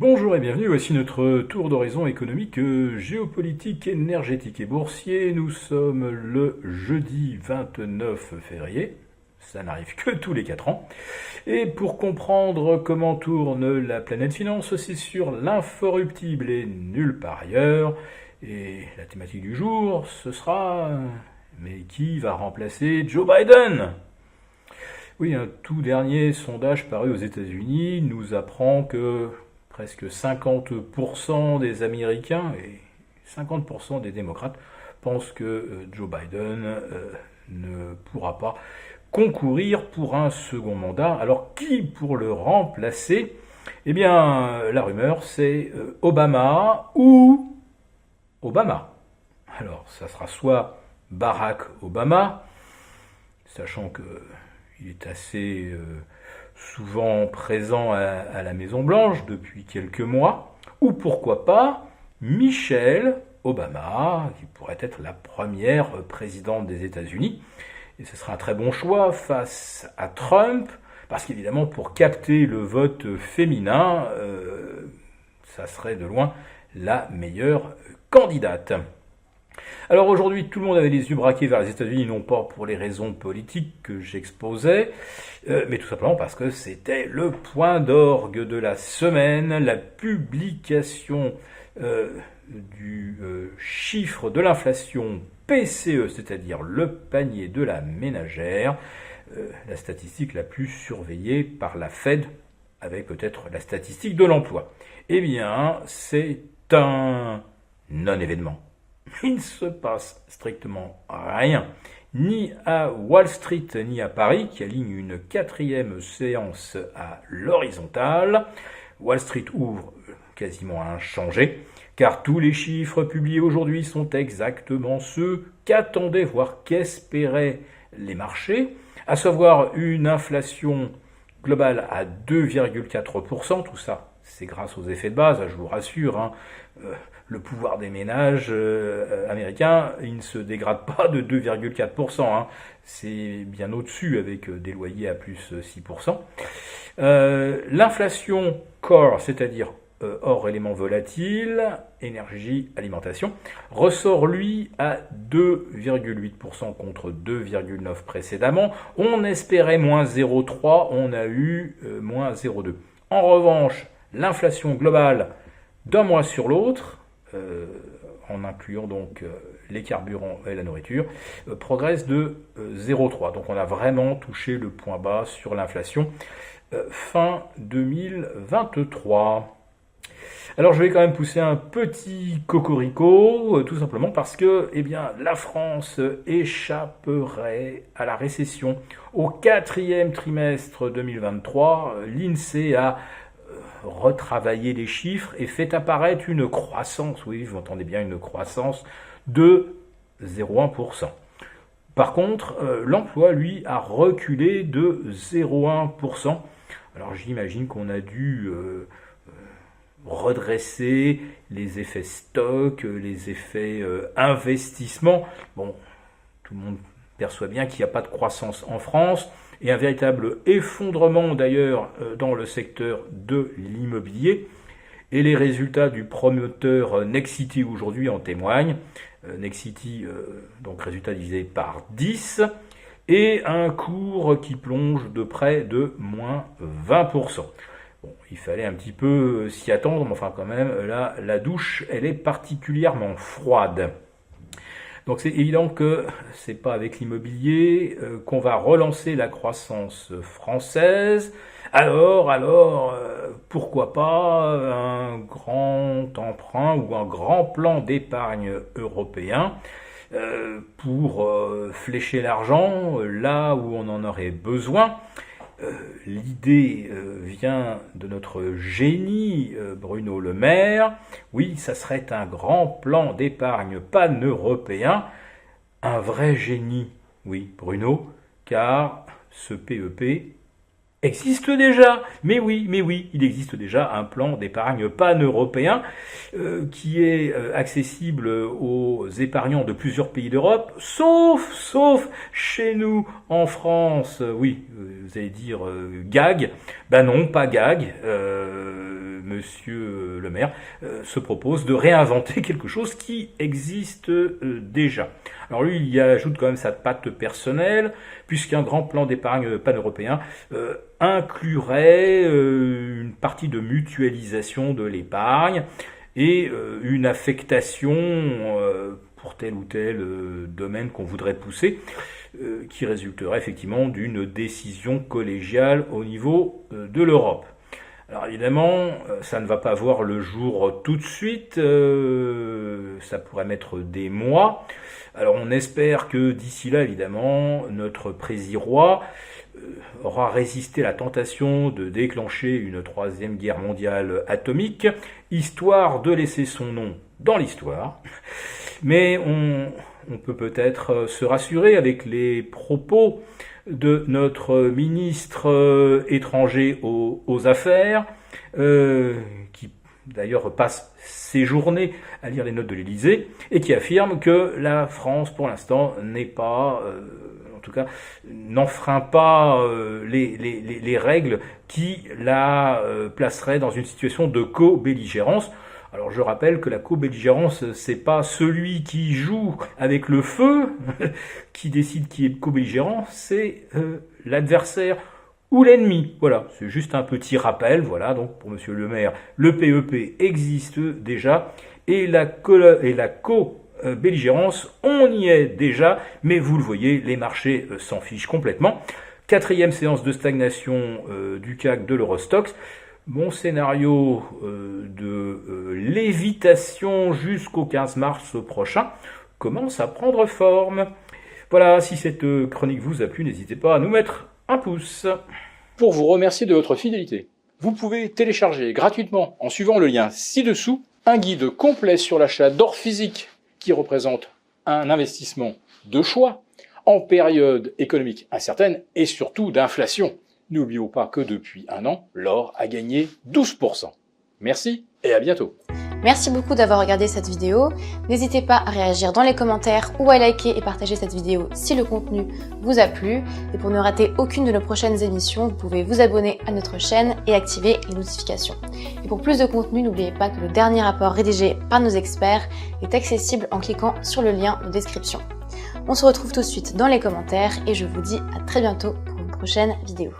Bonjour et bienvenue, voici notre tour d'horizon économique, géopolitique, énergétique et boursier. Nous sommes le jeudi 29 février, ça n'arrive que tous les 4 ans. Et pour comprendre comment tourne la planète finance, c'est sur l'inforruptible et nulle part ailleurs. Et la thématique du jour, ce sera... Mais qui va remplacer Joe Biden ? Oui, un tout dernier sondage paru aux États-Unis nous apprend que presque 50% des Américains et 50% des démocrates pensent que Joe Biden ne pourra pas concourir pour un second mandat. Alors qui pour le remplacer ? Eh bien, la rumeur, c'est Obama ou Obama. Alors, ça sera soit Barack Obama, sachant que il est assez souvent présent à la Maison-Blanche depuis quelques mois, ou pourquoi pas Michelle Obama, qui pourrait être la première présidente des États-Unis. Et ce sera un très bon choix face à Trump, parce qu'évidemment, pour capter le vote féminin, ça serait de loin la meilleure candidate. Alors aujourd'hui, tout le monde avait les yeux braqués vers les États-Unis, non pas pour les raisons politiques que j'exposais, mais tout simplement parce que c'était le point d'orgue de la semaine, la publication du chiffre de l'inflation PCE, c'est-à-dire le panier de la ménagère, la statistique la plus surveillée par la Fed, avec peut-être la statistique de l'emploi. Eh bien, c'est un non-événement. Il ne se passe strictement rien, ni à Wall Street ni à Paris, qui aligne une 4e séance à l'horizontale. Wall Street ouvre quasiment inchangé, car tous les chiffres publiés aujourd'hui sont exactement ceux qu'attendaient, voire qu'espéraient les marchés, à savoir une inflation globale à 2,4%, tout ça c'est grâce aux effets de base, je vous rassure, le pouvoir des ménages américains, il ne se dégrade pas de 2,4%, c'est bien au-dessus avec des loyers à plus 6%. L'inflation core, c'est-à-dire hors éléments volatiles, énergie, alimentation, ressort lui à 2,8% contre 2,9% précédemment. On espérait moins 0,3, on a eu moins 0,2. En revanche, l'inflation globale d'un mois sur l'autre, en incluant donc les carburants et la nourriture, progresse de 0,3. Donc on a vraiment touché le point bas sur l'inflation fin 2023. Alors je vais quand même pousser un petit cocorico, tout simplement parce que la France échapperait à la récession. Au 4e trimestre 2023, l'INSEE a retravaillé les chiffres et fait apparaître une croissance, oui, vous entendez bien, une croissance de 0,1%. Par contre, l'emploi, lui, a reculé de 0,1%. Alors j'imagine qu'on a dû redresser les effets stock, les effets investissement. Bon, tout le monde perçoit bien qu'il n'y a pas de croissance en France, et un véritable effondrement d'ailleurs dans le secteur de l'immobilier. Et les résultats du promoteur Nexity aujourd'hui en témoignent. Nexity, donc résultat divisé par 10, et un cours qui plonge de près de moins 20%. Bon, il fallait un petit peu s'y attendre, mais enfin quand même, là, la douche, elle est particulièrement froide. Donc c'est évident que c'est pas avec l'immobilier qu'on va relancer la croissance française. Alors, pourquoi pas un grand emprunt ou un grand plan d'épargne européen pour flécher l'argent là où on en aurait besoin. L'idée vient de notre génie Bruno Le Maire. Oui, ça serait un grand plan d'épargne pan-européen. Un vrai génie, oui, Bruno, car ce PEP existe déjà. Mais oui, il existe déjà un plan d'épargne pan-européen qui est accessible aux épargnants de plusieurs pays d'Europe, sauf chez nous en France. Oui, vous allez dire gag. Ben non, pas gag. Monsieur Le Maire se propose de réinventer quelque chose qui existe déjà. Alors lui, il y ajoute quand même sa patte personnelle, puisqu'un grand plan d'épargne pan-européen inclurait une partie de mutualisation de l'épargne et une affectation pour tel ou tel domaine qu'on voudrait pousser, qui résulterait effectivement d'une décision collégiale au niveau de l'Europe. Alors évidemment, ça ne va pas voir le jour tout de suite, ça pourrait mettre des mois. Alors on espère que d'ici là, évidemment, notre président aura résisté à la tentation de déclencher une troisième guerre mondiale atomique, histoire de laisser son nom dans l'histoire. Mais on peut peut-être se rassurer avec les propos de notre ministre étranger aux Affaires, qui d'ailleurs passe ses journées à lire les notes de l'Élysée, et qui affirme que la France, pour l'instant, n'est pas, en tout cas, n'enfreint pas les règles qui la placeraient dans une situation de co-belligérance. Alors je rappelle que la co-belligérance, c'est pas celui qui joue avec le feu qui décide qui est co-belligérant, c'est l'adversaire ou l'ennemi. Voilà, c'est juste un petit rappel. Voilà, donc pour Monsieur Le Maire, le PEP existe déjà et la co-belligérance, on y est déjà, mais vous le voyez, les marchés s'en fichent complètement. 4e séance de stagnation du CAC de l'Eurostoxx. Mon scénario de lévitation jusqu'au 15 mars prochain commence à prendre forme. Voilà, si cette chronique vous a plu, n'hésitez pas à nous mettre un pouce. Pour vous remercier de votre fidélité, vous pouvez télécharger gratuitement, en suivant le lien ci-dessous, un guide complet sur l'achat d'or physique qui représente un investissement de choix en période économique incertaine et surtout d'inflation. N'oublions pas que depuis un an, l'or a gagné 12%. Merci et à bientôt. Merci beaucoup d'avoir regardé cette vidéo. N'hésitez pas à réagir dans les commentaires ou à liker et partager cette vidéo si le contenu vous a plu. Et pour ne rater aucune de nos prochaines émissions, vous pouvez vous abonner à notre chaîne et activer les notifications. Et pour plus de contenu, n'oubliez pas que le dernier rapport rédigé par nos experts est accessible en cliquant sur le lien de description. On se retrouve tout de suite dans les commentaires et je vous dis à très bientôt pour une prochaine vidéo.